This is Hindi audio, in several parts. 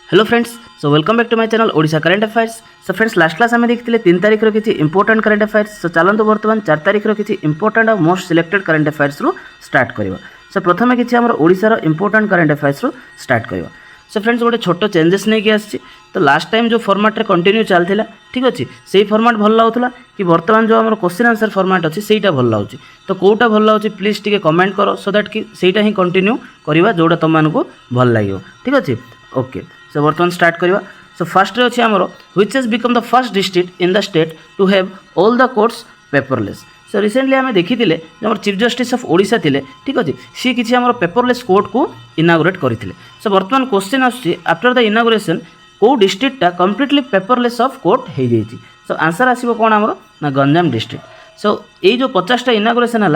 Hello friends, so welcome back to my channel Odisha current affairs. So friends, last class आम देखते 3 तारिख किसी इंपोर्टेंट करंट अफेयर्स। सो चलते बर्तमान 4 तारिख किसी इंपोर्टेंट और मोस्ट सिलेक्टेड करंट अफेयर्स रु स्टार्ट करवा। सो प्रथम किसी आम ओडिशार इंपोर्टेंट करंट अफेयर्स रु स्टार्ट करवा। सो फ्रेंड्स, गोटे छोट चेंजेस नहीं आसी। तो लास्ट टाइम जो फॉर्मेट रे कंटिन्यू चलता ठीक अच्छे से फॉर्मेट भल लगुला कि बर्तमान जो आम क्वेश्चन आंसर फॉर्मेट अच्छी से भल लगुच। तो कौटा भल लगुच प्लीज टी कमेंट करो सो दैट कि सेटा ही कंटिन्यू करवा जोटा तुमको भल लगे। ठीक अच्छे, ओके। सो बर्तमान स्टार्ट करवा। सो फर्स्ट रे अच्छे आमर which has become the first district in the state to have all the courts paperless. So recently आम देखी जो चीफ जस्टिस ऑफ ओडिशा थिले ठीक अच्छे सी किसी आम पेपरलेस कोर्ट को इनागुरेट करते। सो बर्तमान क्वेश्चन आसुची आफ्टर द इनागुरेशन को डिस्ट्रिक्टा कंप्लीटली पेपरलेस ऑफ कोर्ट हो जाइए। सो आंसर आसो कौन आमर ना गंजाम डिस्ट्रिक्ट। सो ये जो 50टा इनागुरेशन है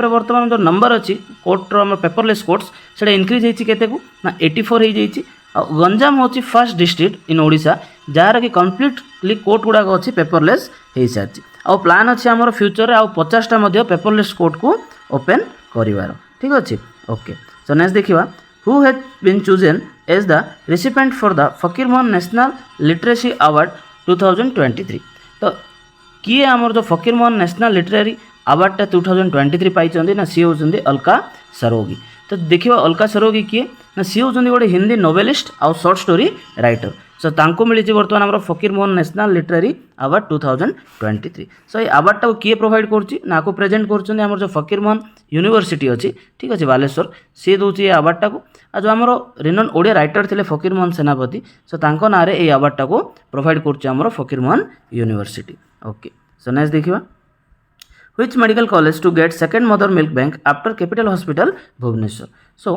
बर्तमान जो नंबर अच्छी कोर्टर आम पेपरलेस कोर्ट्स से इनक्रीज होते ना 84 हो जाइए। गंजाम हूँ फर्स्ट डिस्ट्रिक्ट इन ओडिशा जार कि कम्प्लीटली कोर्ट गुड़ाक अच्छी पेपरलेस हो सारी। आउ प्लान अच्छे आमर फ्यूचर रे आउ 50टा पेपरलेस कोर्ट को ओपन करिवार। ठीक अच्छे, ओके। सो नेक्स्ट देखिए who has been chosen as the recipient for the Fakir Mohan national literacy award 2023। तो किए आमर जो फकीर मोहन नेशनल लिटरेरी अवार्डटा 2023 पाई ना सी होती अलका सरोगी। तो देखिए अलका सरोगी किए ना सी होती गोटे हिंदी नोवेलिस्ट आउ शॉर्ट स्टोरी राइटर। सो तांको मिली बर्तमान आम फकीर मोहन नेशनल लिटरेरी अवार्ड 2023। सो ये अवार्डटा को किए प्रोवाइड कर प्रेजेंट कर जो फकीर मोहन यूनिवर्सिटी अच्छी ठीक अच्छे बालेश्वर सी दूसरी अवार्डटा को। आ जो आम रिनोन ओडिया राइटर थे फकीर मोहन सेनापति सो तांको ना रे अवार्डटा को प्रोवाइड कर फकीर Mohan university. Okay. So next देखिए Which medical college to get second mother milk bank after Capital Hospital भुवनेश्वर। सो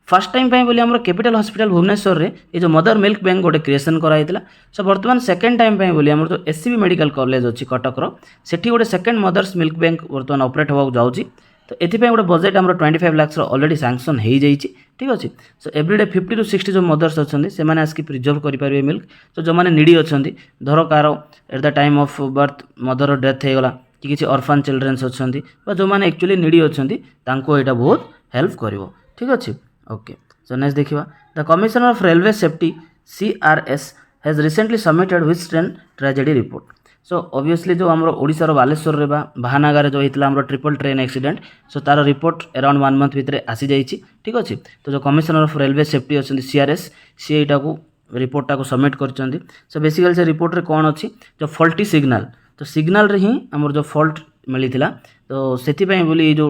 फर्स्ट टाइम बोली आम कैपिटल हॉस्पिटल भुवनेश्वर रे ये जो मदर मिल्क बैंक गोटे क्रिएसन कराइला। सो बर्तमान सेकेंड टाइम बोली आम जो एससीबी मेडिकल कॉलेज अच्छी कटकर सेठी गोटे सेकेंड मदर्स मिल्क बैंक बर्तमान ऑपरेट होगा जाऊँगी। तो ये गोटे बजेट आम 25 लाख ऑलरेडी सैंक्शन हो जाइए। ठीक अच्छे। सो एवरीडे 50 to 60 जो मदर्स अच्छे से आसिक प्रिजर्व करेंगे मिल्क। तो जो मैंने निडी अच्छा धर कार at the time of birth mother death होगला कि किसी ऑर्फन चिल्ड्रेन्स अच्छा जो मैंने एक्चुअली निडी अच्छा यहाँ बहुत हेल्प कर। ठीक अच्छे, ओके। सो नेक्स्ट देखिए the commissioner of railway safety CRS has recently submitted which train tragedy report. So obviously जो आम ओडिशार बालेश्वर रे बाहानगर जो होता है ट्रिपल ट्रेन एक्सीडेंट सो तार रिपोर्ट अराउंड 1 मंथ भितर आसी जाइए। ठीक अच्छे। तो जो कमिशनर ऑफ रेलवे सेफ्टी अच्छा CRS सी यहाँ को रिपोर्टा को सबमिट कर। सो बेसिकली से रिपोर्ट रे कौन अच्छी जो फॉल्टी सिग्नल तो सिग्नल रे ही आमर जो फॉल्ट मिली तो से बोली जो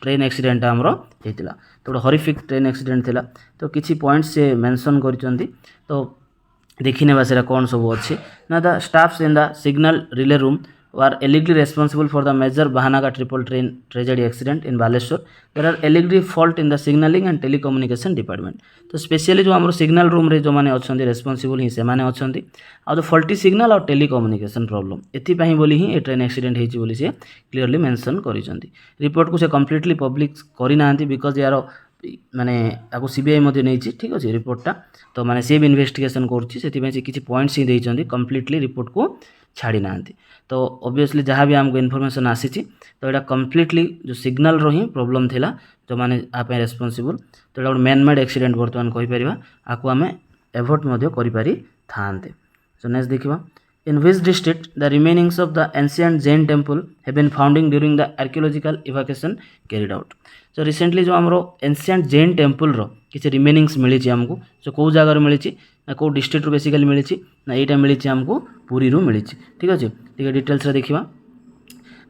ट्रेन एक्सीडेंट आमर होता तो गोटे हॉरिफिक ट्रेन एक्सीडेंट थिला। तो किसी पॉइंट से मेंशन कर तो देखी नेबा सेरा कौन सब अच्छी ना the staffs in the signal relay room were allegedly responsible for the major Bahanaga triple train tragedy accident in Baleswar. There are allegedly fault in the signalling and telecommunication department. तो स्पेशली जो आम सिग्नल रूम रे जो मैंने अच्छा रेस्पॉन्सिबल ही से अच्छा आ जो फॉल्टी सिग्नल और टेलीकम्युनिकेशन प्रॉब्लम एपाई बोली ही ट्रेन एक्सीडेंट होती सी क्लीयरली मेंशन कर। रिपोर्ट को से कम्प्लीटली पब्लिक करना बिकज यार माने आपको सीबीआई नहीं। ठीक अच्छे रिपोर्टा तो माने सी भी इन्वेस्टिगेशन कर किसी पॉइंट्स ही देते कम्प्लीटली रिपोर्ट को छाड़ी ना। तो ऑब्वियसली जहाँ भी आमको इनफॉरमेशन आसी तो यहाँ कम्प्लीटली जो सिग्नल रो ही प्रोब्लेम थिला जो मैंने आप रेस्पॉन्सिबल। तो यहाँ गोटे मैन मेड एक्सीडेंट बर्तमान कहीपर आपको आम एभोट करें। सो नेक्स्ट देखिए in which district the remainings of the ancient Jain temple have been founding during the archaeological evacuation carried out. So recently जो आमर एंशिएंट जैन टेम्पल किसी रिमेनिंग्स मिली आमको सो कौ जगार मिली ना कौ डिस्ट्रिक्ट बेसिकली मिली ना यहाँ मिली आमको पुरी रू मिली। ठीक अच्छे। ठीक है, डिटेल्स देखिए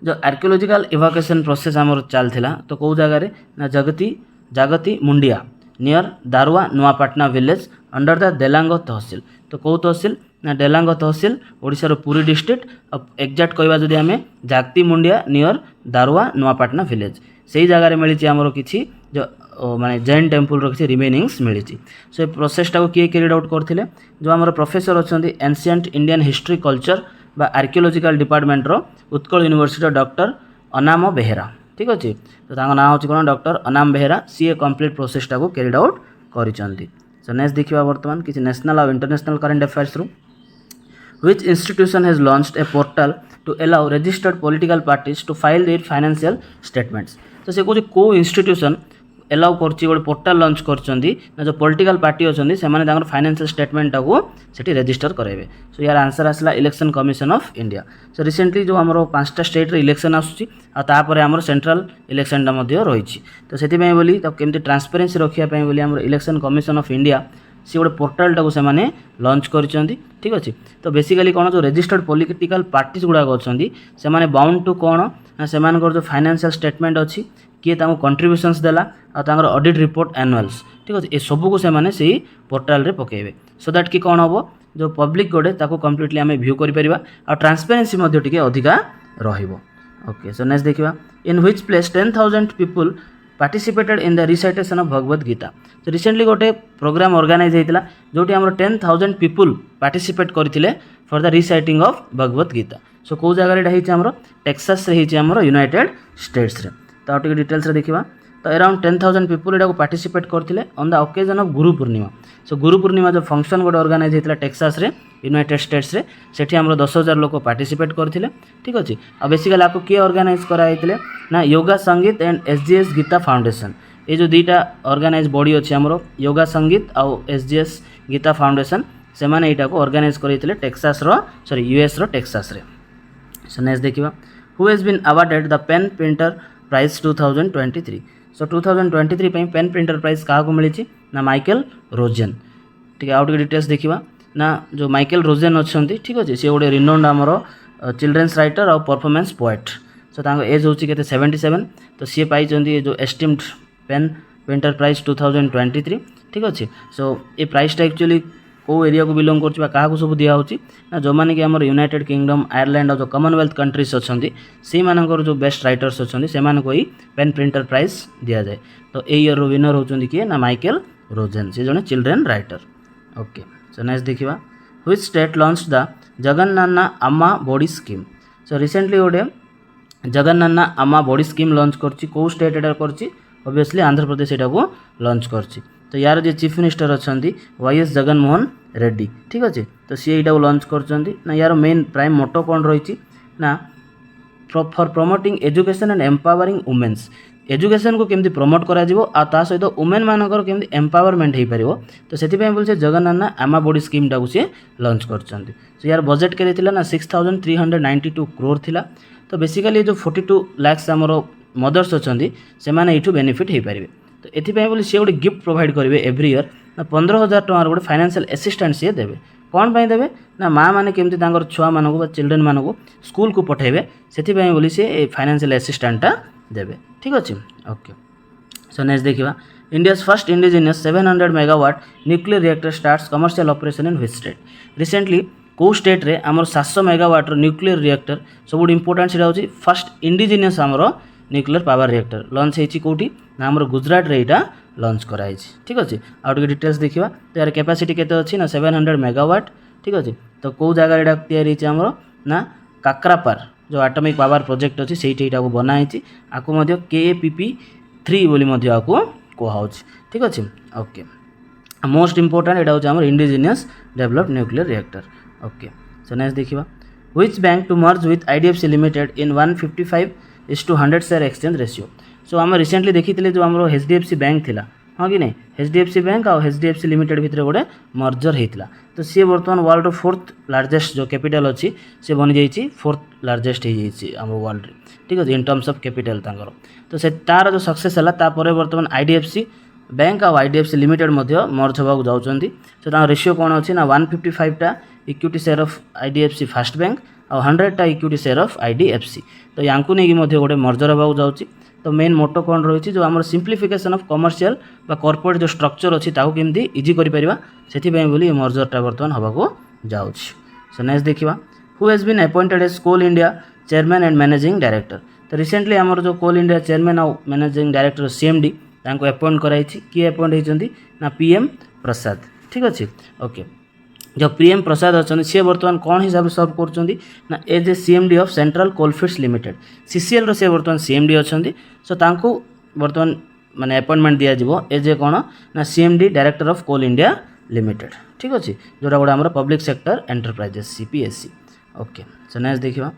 जो आर्कियोलॉजिकल इवाक्यूएशन प्रोसेस आमर चलता तो कौ जगार ना Jagati Mundia near Darua Nuapatna village under the Delang tehsil. तो कौ तहसिल ना डेलांग तहसिल ओडिशार पुरी डिस्ट्रिक्ट एक्जाक्ट कहवा जदि आम जागती मुंडिया नियर दारुआ नुआपाटना विलेज से जगार मिली आमर किसी जो माने जैन टेम्पल किसी रिमेनिंग्स मिली। सो ये प्रोसेसटा को किए कैरिड आउट करते जो आमर प्रोफेसर अच्छा एंशिएंट इंडियन हिस्ट्री कल्चर बा archaeological department Utkal university doctor अनाम बेहेरा। ठीक अच्छे। तो नाम हूँ कौन डॉक्टर अनाम बेहेरा सी कम्प्लीट प्रोसेसटा को कैरिड आउट कर। सो नेक्स्ट देखिए बर्तमान किसी नेशनल और इंटरनेशनल करंट अफेयर्स रु which institution has launched a portal to allow registered political parties to file their financial statements। तो से कौन को इंस्टीट्यूशन एलाउ करछि गोटे पोर्टाल लॉन्च करछंदी ना जो पॉलिटिकल पार्टी अछंदी से माने तांकर फाइनेंशियल स्टेटमेंट टाको सेठी रजिस्टर कराइबे। सो यार आंसर आसला election commission of India. So recently जो हमरो 5टा स्टेट रे इलेक्शन आसुची आ तापर हमरो सेंट्रल इलेक्शन टा मध्ये रहिछि। तो सेति पय बोली तो केमति ट्रांसपेरेंसी रखिया पय बोली हमरो इलेक्शन कमिशन ऑफ इंडिया सी गोटे पोर्टाल टाको से माने लॉन्च करछंदी। ठीक अछि। तो बेसिकली कोन जो रजिस्टर्ड पॉलिटिकल पार्टीज गुडा अछंदी से माने बाउंड टू कोन ना से मानकर जो फाइनेंशियल स्टेटमेंट अछि किए तांको कंट्रीब्यूशंस देला आ तांकर ऑडिट रिपोर्ट एनुअल्स। ठीक अछि। ए सब को से माने सेही पोर्टाल रे पकेबे सो दैट कि कोन हबो जो पब्लिक गोडे ताको कंप्लीटली हमें व्यू करि परिबा आ ट्रांसपेरेंसी मध्ये टिके अधिका रहिबो। ओके सो नेक्स्ट देखिबा in which place 10,000 people participated in the recitation of Bhagavad Gita. तो रिसेंटली गोटे प्रोग्राम ऑर्गेनाइज होइतिला जोटी हमर 10,000 पीपल पार्टिसिपेट करथिले for the reciting of Bhagavad Gita. So को जगह रे हिचे हमर टेक्सास रे हिचे हमर यूनाइटेड स्टेट्स रे। तो आउटे डिटेल्स रे देखिबा तो अराउंड 10,000 पीपल एटा को पार्टिसिपेट करथिले on the occasion of Guru Purnima. सो गुरु पूर्णिमा जो फंक्शन गोटे ऑर्गेनाइज होइतिला टेक्सास रे यूनाइटेड स्टेट्स रे सेठी हमर 10,000 लोक पार्टिसिपेट करथिले। ठीक अछि। आ बेसिकली आपको के ऑर्गेनाइज करा हितले ना योगा संगीत एंड एसजीएस गीता फाउंडेशन। ये जो दुईटा ऑर्गेनाइज बॉडी अछि हमरो योगा संगीत आ एसजीएस गीता फाउंडेशन से माने एटा को ऑर्गेनाइज करिथिले टेक्सास रो यूएस रो टेक्सास रे। सो नेक्स्ट देखिबा who has been awarded the pen printer prize 2023। So 2023 पे पेन प्रिंटर प्राइज क्या मिली ना माइकल रोजेन। ठीक है। आउट डिटेल्स देखिबा ना जो माइकल रोजेन अच्छी। ठीक अच्छे सी गोटे रिनोन्ड आमर चिल्ड्रेन्स राइटर और परफॉर्मेंस पोएट। सो एज होची केते 77। तो सी पाई जो एस्टिम्ड पेन प्रिंटर प्राइज 2023। ठीक अच्छे। सो ये प्राइजटा एक्चुअली को एरिया को बिलोंग कर क्या सब दिया होची ना जो माने कि हमर यूनाइटेड किंगडम आयरलैंड और जो कॉमनवेल्थ कंट्रीज अच्छी से मानकर जो बेस्ट राइटर्स अच्छी से मानको ही पेन प्रिंटर प्राइज दिया जाए। तो ए ईयर रो विनर होचंदी किए ना माइकल रोजेन से जने children writer. Okay so next देखिबा व्हिच स्टेट लॉन्च द जगन्नाना अम्मा बॉडी स्कीम। सो रिसेंटली गोटे जगन्नाना अम्मा बॉडी स्कीम लॉन्च करची को स्टेट एटा करची ऑब्वियसली आंध्र प्रदेश एटा को लॉन्च करची। तो यार जो चीफ मिनिस्टर अच्छा वाईएस जगनमोहन रेड्डी। ठीक अच्छे। तो सी यहाँ लॉन्च करछंदी ना यार मेन प्राइम मोटो कौन रही ना for promoting education and empowering womens. Education को केमती प्रमोट करा जिवो आ ता सहित वुमेन मानकर केमती एम्पावरमेंट हो पारिबो। तो सेति बोलছে जगन्नाना अम्मा बॉडी स्कीम टाको सी लॉन्च करछंदी। सो यार बजेट के थिला ना 6,392 करोड़ थिला। तो बेसिकली जो 42 लाख हमर मदर्स अच्छी से माने एठू बेनिफिट हो पारिबे। तो एथिपाई बोली सी गोटे गिफ्ट प्रोवाइड करेंगे एव्री ईयर ना 15,000 टकर गोटे फाइनेंशियल असिस्टेंट सी देवे। कौन पाई देवे ना माँ मैंने केमती छुआ मानक चिल्ड्रेन मानक स्कूल को पठेबे से बोली सी फाइनेंशियल असिस्टेंटा देवे। ठीक अच्छे। ओके सो नेक्स्ट देखिबा India's first indigenous 700 megawatt nuclear reactor starts commercial operation in which state. Recently को स्टेट रे आमर 700 मेगावाट न्यूक्लियर रिएक्टर सब इंपोर्टेंट से होची फर्स्ट इंडिजिनियस आमर न्यूक्लियर पावर रिएक्टर लॉन्च होती कौटी ना आमर गुजरात रे एटा लॉन्च कराई। ठीक अच्छे। आउट के डिटेल्स देखिबा तो यार कैपेसिटी केते अछि ना 700 मेगावाट। ठीक अच्छे। तो कौ जगह एटा तैयारी छै आमर ना काकरापार जो एटॉमिक पावर प्रोजेक्ट अछि सेठी एटा को बनाई आकु मध्य KPP3 बोली मध्य आकु कोहाउछ। ठीक अच्छे। ओके मोस्ट इंपोर्टेंट एटा होछि आमर indigenous developed nuclear reactor. Okay so next देखिबा which bank to merge with IDFC limited in 155:100 share exchange ratio. So आम रिसेंटली देखी जो आम HDFC बैंक थिला हाँ कि नहीं HDFC बैंक और HDFC लिमिटेड भितर गोटे मर्जर होता। तो सी बर्तमान वर्ल्ड 4th लार्जेस्ट जो कैपिटल अच्छी से बनी जाइए 4th लार्जेस्ट हो वर्ल्ड। ठीक है इन टर्म्स ऑफ कैपिटल तांकर। तो से तार जो सक्सेस है तापर बर्तमान IDFC बैंक और IDFC लिमिटेड मर्ज होगा जाऊँगी। सो तार रेशियो कौन अच्छी ना 155टा equity share of IDFC first bank और 100टा इक्विटी शेयर ऑफ IDFC। तो या नहीं गोटे मर्जर होगा जाऊँगी। तो मेन मोटो कौन रही जो आम सिंप्लिफिकेशन ऑफ कमर्शियल बा कॉर्पोरेट जो स्ट्रक्चर अच्छी केमती इजी करें से बोली मर्जरटा बर्तमान होगा जाऊँ। सो नेक्स्ट देखिबा who has been appointed as Coal India chairman and managing director. तो रिसेंटली आमर जो कोल इंडिया चेयरमैन और मैनेजिंग डायरेक्टर CMD तांको अपॉइंट कराई किए अपॉइंट होती ना PM प्रसाद। ठीक अच्छे। ओके जो PM प्रसाद अच्छा सी बर्तमान कौन हिसाब से सर्व कर ना as a CMD of central coalfields limited CCL सी बर्तमान CMD अच्छा। सो तांको बर्तमान माने अपॉइंटमेंट दिया जिवो एज ए कौन ना CMD director of Coal India limited. ठीक अच्छे जोटा गोटे आमर public sector enterprises CPSE। Okay so next देखिबा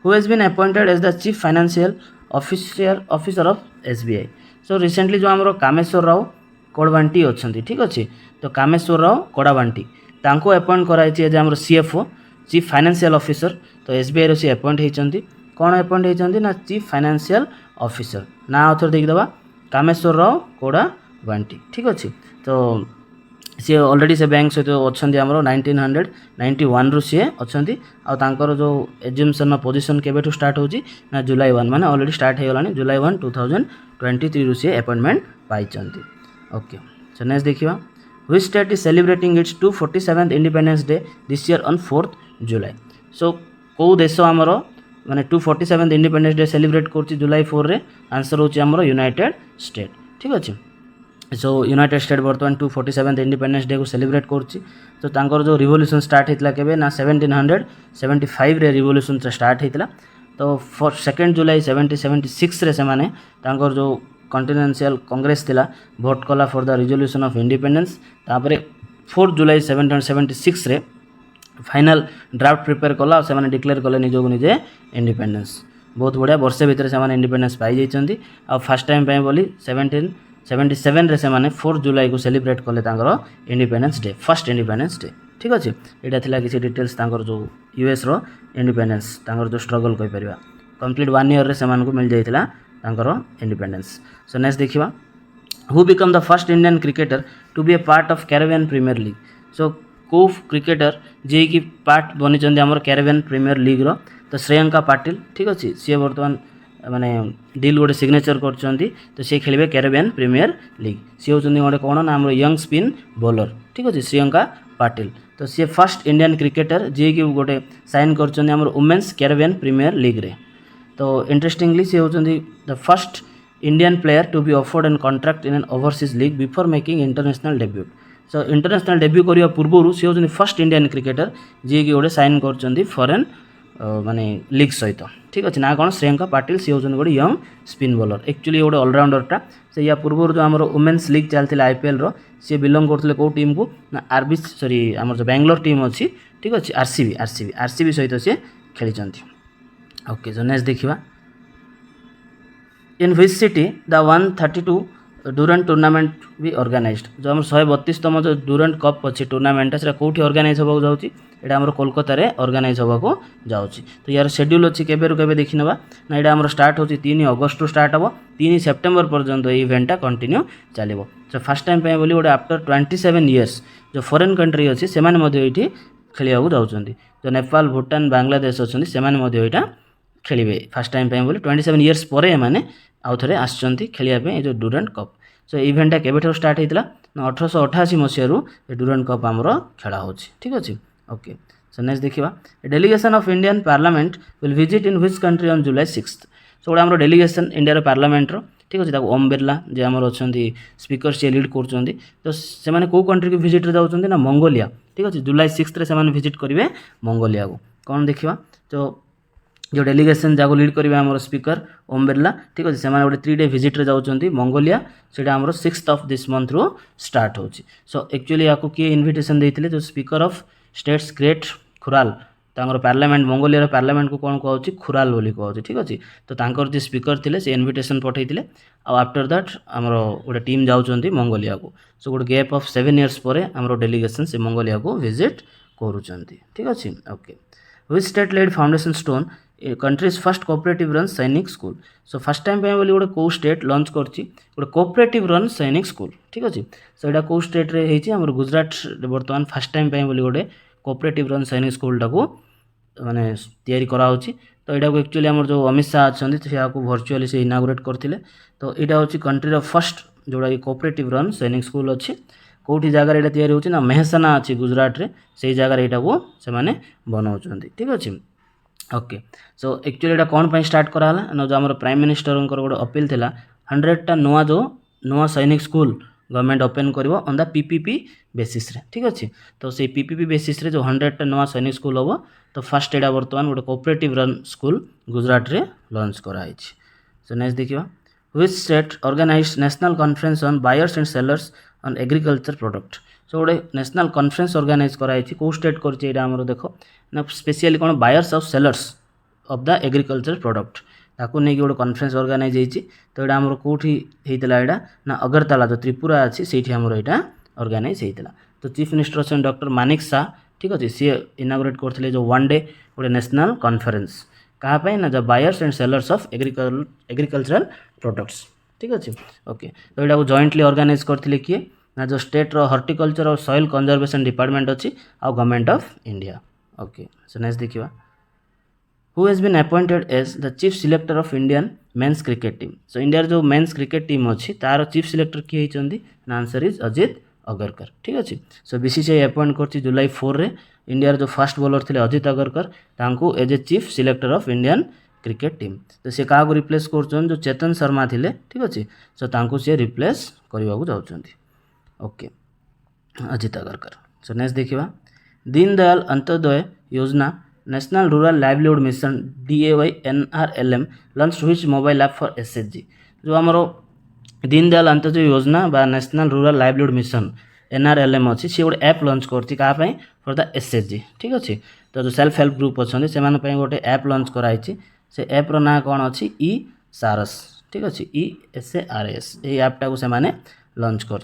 who has been appointed as the chief financial officer of SBI। So recently जो आमर कामेश्वर राव कोड़बांटी अच्छा ठीक अच्छे तो कामेश्वर राव कोड़ाबांटी तांको अपॉइंट कराई एज आम सीएफओ चीफ फाइनेंशियल ऑफिसर तो एसबीआई रो सी अपॉइंट होती कौन अपॉइंट होती ना चीफ फाइनेंशियल ऑफिसर ना आउथर देखीदे कामेश्वर राव कोड़ाबांटी ठीक अच्छे तो सी ऑलरेडी से बैंक सहित अच्छा आमर 1991 रु सी अच्छा आर जो एग्जामिशन पोजिशन केबेठू स्टार्ट होची ना जुलाई 1 माने ऑलरेडी स्टार्ट हो गलानी जुलाई 1 2023 रु सी अपॉइंटमेंट पाई ओके सो नेक्स्ट देखिए which state is celebrating it's 247th independence day this year on 4th जुलाई सो कौ देश आमर माने 247th इंडिपेंडेंस डे सेलिब्रेट कर जुलाई 4 रे आंसर होची आमर यूनाइटेड स्टेट ठीक अच्छे सो यूनाइटेड स्टेट बर्तमान 247th इंडिपेंडेंस डे को सेलिब्रेट करछि तो तांकर जो रिवोल्यूशन स्टार्ट होता केबे ना 1775 रे रिवोल्यूशन स्टार्ट होता तो फॉर 2 जुलाई 1776 रे से माने तांकर जो कॉन्टिनेंशियल कांग्रेस थिला भोट कला for the resolution of independence तापरे 4 जुलाई 1776 रे फाइनल ड्राफ्ट प्रिपेयर कला से माने डिक्लेयर कले निजो को निजे इंडिपेंडेंस बहुत बढ़िया वर्षे भितर से माने इंडिपेंडेंस पाई जाइछंती आ फर्स्ट टाइम पे बोली 1777 रे से माने 4 जुलाई को सेलिब्रेट कले तांकर independence day first independence day ठीक अच्छे यहाँ थिला किसी डिटेल्स तांकर जो यूएस रो इंडिपेंडेंस तांकर जो स्ट्रगल कहि परिबा कंप्लीट 1 ईयर रे से मानको मिल जाइथिला तांकर इंडिपेंडेंस सो नेक्स्ट देखिबा who become the first Indian cricketer to be a part of Caribbean Premier League so को क्रिकेटर जे कि पार्ट बनी चंदी हमर कैरेबियन प्रीमियर लीग रो तो श्रेयंका पाटिल ठीक अच्छे सी बर्तमान माने डील गोटे सिग्नेचर करछंती तो सी खेलिबे कैरेबियन प्रीमियर लीग सी होचंदी गोटे कोन ना हमर यंग स्पिन बॉलर ठीक अच्छे श्रेयंका पाटिल तो सी फर्स्ट इंडियन क्रिकेटर जे कि गोटे साइन करछंदी हमर वुमेन्स कैरेबियन प्रीमियर लीग रे तो इंटरेस्टिंगली सी होचंदी the first Indian player to be offered an contract in an overseas league before making international debut so international debut करिया पूर्वरु सी होचंदी फर्स्ट इंडियन क्रिकेटर जे कि गोटे साइन करछंदी फॉरेन माने लीग सहित ठीक अच्छे ना कौन श्रेयंका पाटिल सी होचंदी गोटे यंग स्पिन बॉलर एक्चुअली गोटे ऑलराउंडरटा से या पूर्व जो आमर वुमेन्स लीग चलता आईपीएल रो सी बिलोंग करते कौ टीम को ना आरबी सॉरी आमर जो बेंगलोर टीम अच्छी ठीक अच्छे आरसीबी सहित सी खेली ओके सो नेक्स्ट देखिबा in which city the 132 Durand tournament भी ऑर्गेनाइज्ड जो आम 132तम जो डुरांट कप अच्छे टूर्नामेंट से कौटी ऑर्गेनाइज होगा जाऊँगी यहाँ आम कोलकाता ऑर्गेनाइज होगा जाऊँगी तो यार शेड्यूल अच्छी केबेरु केबे देखी ना यहाँ आम स्टार्ट हो 3 अगस्त स्टार्ट हम 3 सेप्टेम्बर पर्यंत ये इवेंटा कंटिन्यू चलो तो फर्स्ट टाइम बोली गोटे आफ्टर 27 इयर्स जो फॉरेन कंट्री अच्छी से ये खेलिया जाऊँगी जो नेपाल भूटान बांग्लादेश अच्छा से खेलिए फर्स्ट टाइम बोली 27 इयर्स पर एमाने आउ थे आसुँच खेलिया जो डुरांट कप सो इवेंटा केबेठू स्टार्ट होता ना 1888 मसीह डुरांट कप आमर खेला हो ठीक अच्छे ओके सो नेक्स्ट देखिबा delegation of Indian parliament will visit in which country on July 6 सो गोटे आमर डेलीगेशन इंडिया पार्लियामेंट रो ठीक अच्छे ओम बिरला जे आमर अच्छा स्पीकर सी लीड कर तो से कौ कंट्री को विजिट जाऊँच ना मंगोलिया ठीक अच्छे जुलाई 6 से विजिट करेंगे मंगोलिया को कौन देखा तो जो डेलीगेशन जहाँ लीड करेंगे आम स्पीकर ओम बिरला ठीक अच्छे से गोटे 3 डे विजिट्रे जाऊँच मंगोलिया से आम 6th ऑफ दिस मंथ रू स्टार्ट हो सो एक्चुअली या किए इनविटेशन देते जो speaker of states Great Khural parliament Mongolia parliament को कौन कहे खुराल बोली कहे ठीक अच्छे तो तांकर जो स्पीकर थे से इनविटेशन पठे आफ्टर दैट आमर गोटे टीम जाऊँच मंगोलिया को सो गोटे गैप ऑफ 7 इयर्स पर आमर डेलीगेशन से मंगोलिया को विजिट करुँच ठीक अच्छे okay which state lead foundation stone countries first cooperative run सैनिक स्कूल सो फर्स्ट टाइम बोली गोटे कौ स्टेट लॉन्च करछि गोटे कोऑपरेटिव रन सैनिक स्कूल ठीक अच्छे सो यहाँ कौ स्टेट रे होती आम गुजरात बर्तमान फर्स्ट टाइम बोली गोटे कोऑपरेटिव रन सैनिक स्कूल टाको माने तैयारी करा तो यहाँ को एक्चुअली आम जो अमित शाह अच्छा यहाँ को भर्चुआली से इनागुरेट करते तो यहाँ हूँ कंट्री फर्स्ट जोड़ा कि कोऑपरेटिव रन सैनिक स्कूल अच्छी कौटी जगार यहाँ तैयारी होची ना मेहसाना अच्छी गुजरात रे से जगार यहाँ को से बनाऊँ ठीक अच्छे ओके सो एक्चुअली यहाँ कौन पर स्टार्ट कराला ना जो आम प्राइम मिनिस्टर गोटे अपील थिला 100टा नुआ जो नुआ सैनिक स्कूल गवर्नमेंट ओपन कर ऑन द पीपीपी बेसिस रे ठीक अच्छे तो से पीपीपी बेसिस रे जो 100टा नुआ सैनिक स्कूल हम तो फर्स्ट यहाँ बर्तमान गोटे कोऑपरेटिव रन स्कूल गुजरात रे लॉन्च कराई सो नेक्स्ट देखिए which state organized national conference on buyers and sellers on agriculture product so गोटे नेशनल कॉन्फ्रेंस ऑर्गेनाइज कराई कौ स्टेट कर देख ना स्पेशली कौन buyers of sellers of the agriculture product ताकू नहीं गोटे कॉन्फ्रेंस ऑर्गेनाइज होती। तो यहाँ आमर कौटी होता यहाँ ना अगरतला जो त्रिपुरा अच्छी से यहाँ ऑर्गेनाइज होता। तो चीफ मिनिस्टर अच्छे डॉक्टर मानिक शाह, ठीक अच्छे, सी इनागोरेट करते जो 1 डे गोटे नेशनल कॉन्फ्रेंस कहाँ ना जो buyers and sellers of agricultural products, ठीक अच्छे। ओके, तो यहाँ जॉइंटली ऑर्गेनाइज करते किए ना जो स्टेट रो हॉर्टिकल्चर और सॉइल कंजर्वेशन डिपार्टमेंट अच्छी आ government of India. Okay, so next देखिए, who has been appointed as the chief selector of Indian men's cricket team. So India जो मेन्स क्रिकेट टीम अच्छी तार चीफ सिलेक्टर किए होती ना, आंसर इज अजित अगरकर, ठीक अच्छे। सो बीसीसीआई अपॉइंट कर जुलाई 4 रे इंडिया जो फास्ट बॉलर थे अजित अगरकर तांको as a chief selector of Indian cricket team. तो सी क्या रिप्लेस कर जो चेतन शर्मा थे, ठीक अच्छे। सो तांको सी रिप्लेस करने को जाऊँगी। ओके, अजित अगरकर। सो नेक्स्ट देखिए, दीनदयाल अंत्योदय योजना national rural livelihood mission DAY NRLM launch which mobile app for SHG। जो आमर दीनदयाल अंत्योदय योजना बा national rural livelihood mission NRLM अच्छी सी गोटे ऐप लॉन्च करती कहाँ फॉर द SHG, ठीक अच्छे। तो जो सेल्फ हेल्प ग्रुप अच्छा से गोटे ऐप लॉन्च कराई, से ऐप रो ना कौन अच्छी ESARS, ठीक अच्छे, ESARS ये ऐपटा को से लॉन्च कर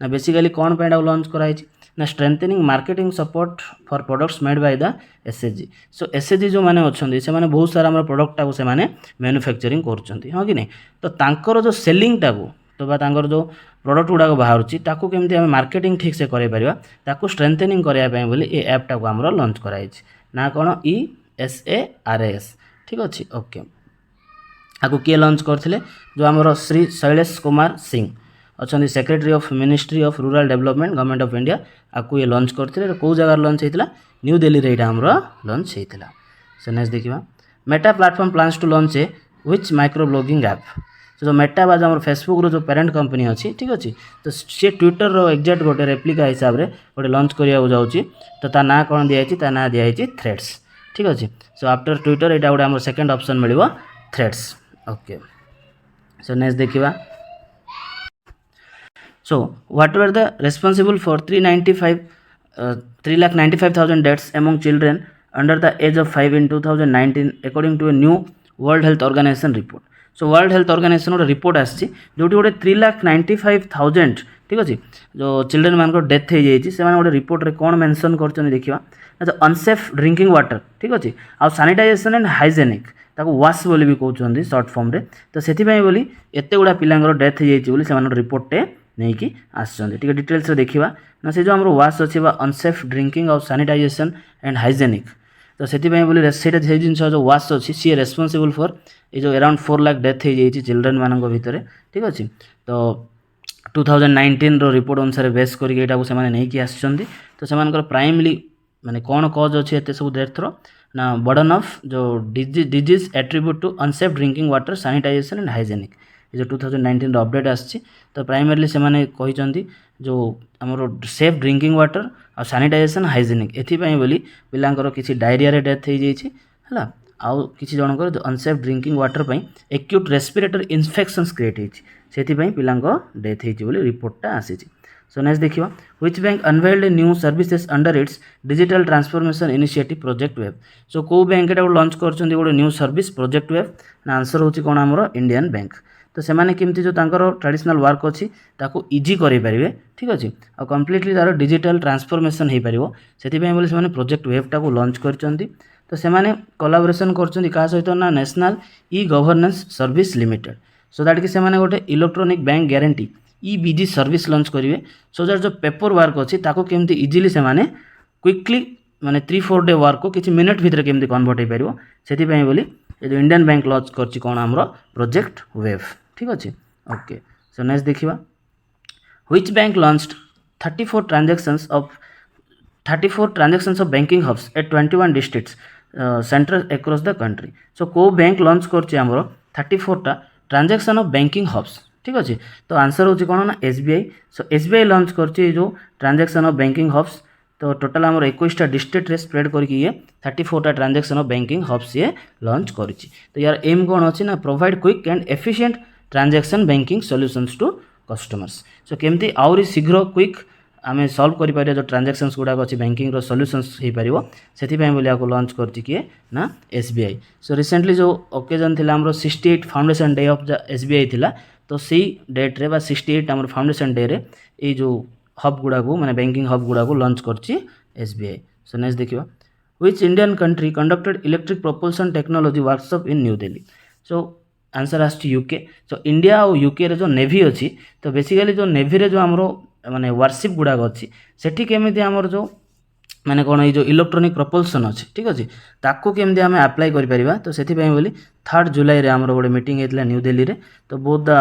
बेसिकली कौन पे लॉन्च कराई ना strengthening marketing support for products made by the SHG। So SHG जो मैंने अच्छा से बहुत सारा आम प्रोडक्टा को से मैन्युफैक्चरिंग कर हाँ कि नहीं। तो तांकर जो सेलिंगटा को तो तांकर जो प्रोडक्ट गुड़ाक बाहर केमती आम मार्केटिंग ठीक से कर स्ट्रेंथनिंग करने बोली ये ऐपटा को आमर लॉन्च कराई ना कौन ESARS, ठीक अच्छे। ओके, आपको किए लॉन्च करते जो आमर श्री शैलेश कुमार सिंह अच्छा secretary of ministry of rural development government of India आपको ये लॉन्च करते कौ जगार लॉन्च होता न्यू दिल्ली रे आमर लॉन्च होता। सो नेक्स्ट देखिए, Meta platform plans to launch a which micro blogging app. जो मेटा बाज आम फेसबुक रो जो पेरेंट कंपनी अच्छी, ठीक अच्छे। तो सी ट्विटर रो एक्जाक्ट गोटे रेप्लिका हिसाब से गोटे लॉन्च करने जाऊँगी। तो ता ना कौन दिखाई ता ना दिखाई थ्रेड्स, ठीक अच्छे। सो आफ्टर ट्विटर यहाँ गोटे आम सेकेंड ऑप्शन मिल थ्रेड्स। ओके, सो नेक्स्ट देखिए, so what were the responsible for 3,95,000 deaths among children under the age of 5 in 2019 according to a new World Health Organization report। so World Health Organization गोटे रिपोर्ट आसी जो गोटे 3,95,000, ठीक अच्छे, जो चिल्ड्रेन मान डेथ हो जाए से गोटे रिपोर्ट रे कौन मेंशन कर देखा ना जो अनसेफ ड्रिंकिंग वाटर, ठीक अच्छे, आ सैनिटाइजेशन एंड हाइजेनिक ताको वाश बोली भी कहते सर्ट फॉर्म रे। तो से बोली एत गुड़ा पिलांगर डेथ हो जाए रिपोर्टे नहीं कि आसचंदी टिके डिटेल्स रे देखिबा ना से जो हमरो वाश अछि बा अनसेफ ड्रिंकिंग और सैनिटाइजेशन एंड हाइजेनिक। तो सेति पय बोली सेटा जे जिंस जो वाश अछि सी रेस्पोंसिबल फॉर ए जो अराउंड 4 लाख डेथ हो जाई चिल्ड्रन मानक भितर, ठीक अछि। तो 2019 रो रिपोर्ट अनुसार बेस करके एटा को से माने नहीं कि आसचंदी। तो से मानकर प्राइमली माने कोन कॉज अछि एते सब डेथ रो ना बर्डन ऑफ जो disease attribute to unsafe drinking water sanitization and hygienic जो 2019 अपडेट आसी। तो प्राइमरली से माने कहिसंती जो हमरो सेफ ड्रिंकिंग वाटर और सैनिटाइजेशन हाइजेनिक एथिपाई बोली पिलांकर किसी डायरिया रे डेथ हो जाइछि हला आउ किसी जनकर जो अनसेफ ड्रिंकिंग वाटर पई एक्यूट रेस्पिरेटरी इन्फेक्शंस क्रिएट होइछि सेथिपाई पिलांको डेथ होइछि बोली रिपोर्टटा आसीछि। सो नेक्स्ट देखियो, which bank unveiled a new services under its digital transformation initiative project web. So को बैंक एटा लॉन्च करछन्ती गोटे न्यू सर्विस प्रोजेक्ट वेब ना आंसर होछि कोन हमरो इंडियन बैंक। तो सेमाने केमती जो तांकर ट्रेडिशनल वर्क अच्छी ताको इजी करें पारे, ठीक अच्छे, और कम्प्लीटली तार डिजिटल ट्रांसफॉर्मेशन हो पार से बोली से प्रोजेक्ट वेबटा को लॉन्च करचंती। तो सेमाने कोलाबोरेशन करचंती का सहित ना national e governance service limited so that कि सेमाने गोटे electronic bank guarantee EBG service launch करेंगे। सो दैट जो पेपर वर्क अच्छी ताको केमती इजिली सेमाने क्विकली माने 3-4 डे वर्क को किसी मिनट भितर केमती कन्वर्ट हो पार से बोली ये जो इंडियन बैंक लॉन्च करछि कोन हमरो प्रोजेक्ट वेब, ठीक अच्छे। ओके, सो नेक्स्ट देखिबा, which bank launched 34 transactions of banking hubs at 21 districts centre across the country. So को बैंक लॉन्च करछि हमरो 34 टा ट्रांजैक्शन ऑफ बैंकिंग हब्स, ठीक अच्छे। तो आंसर होछि कोन ना SBI। सो SBI लॉन्च करछि जो ट्रांजैक्शन ऑफ बैंकिंग हब्स। तो टोटाल आमर 21टा डिस्ट्रिक्ट रे स्प्रेड करके ये 34टा ट्रांजैक्शन ऑफ बैंकिंग हब्स ये लॉन्च करिछि। तो यार एम कोन अछि ना provide quick and efficient transaction banking solutions to customers. So केमती आउरी शीघ्र क्विक आम सल्व कर जो ट्रांजैक्शंस गुड़ाक अच्छी बैंकिंग सॉल्यूशंस हो पार से लॉन्च करछि किए ना SBI। सो रिसेंटली जो ओकेजन थिला हमरो 68 foundation day of the SBI थिला तो सी डेट रे बा 68 हमर फाउंडेशन डे रे ए जो हब गुड़ाक माने बैंकिंग हब गुड़ाक लॉन्च करछि SBI। सो नेक्स्ट देखिबा which Indian country conducted electric propulsion technology workshop in New Delhi। So answer as UK। So India और UK रे जो नेवी अच्छी तो बेसिकली जो नेवी रे जो हमरो माने वारशिप गुड़ाक अच्छी सेठी केमिति हमर जो माने कौन ये जो इलेक्ट्रोनिक प्रपोल्सन अच्छी ठीक अच्छे ताकू केमती आम आप्लाय करें तो से बोली 3 जुलाई रे हमर गोटे मीटिंग होता न्यू दिल्ली रे तो बहुत द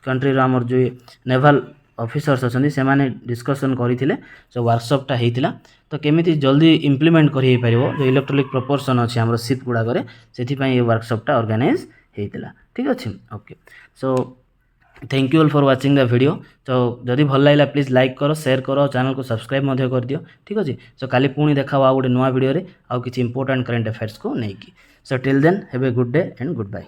कंट्री आमर जो नेवाल ऑफिसर्स अच्छा से माने डिस्कसन करते सो वर्कशॉपटा होता तो केमिति जल्दी इम्प्लीमेंट कर जो इलेक्ट्रोनिक प्रपोर्सन अच्छे आम शिप गुड़ाक से वर्कशॉपटा ऑर्गेनाइज होता ठीक अच्छे okay. So thank you all for watching the video. तो जदि भल लगा प्लीज लाइक करो शेयर करो चैनल को सब्सक्राइब कर दियो ठीक अच्छे। सो काली पुणी देखा गोटे नुआ वीडियो आउ किसी इंपोर्टेंट करेंट अफेयर्स को नहीं। So till then have a good day and good bye.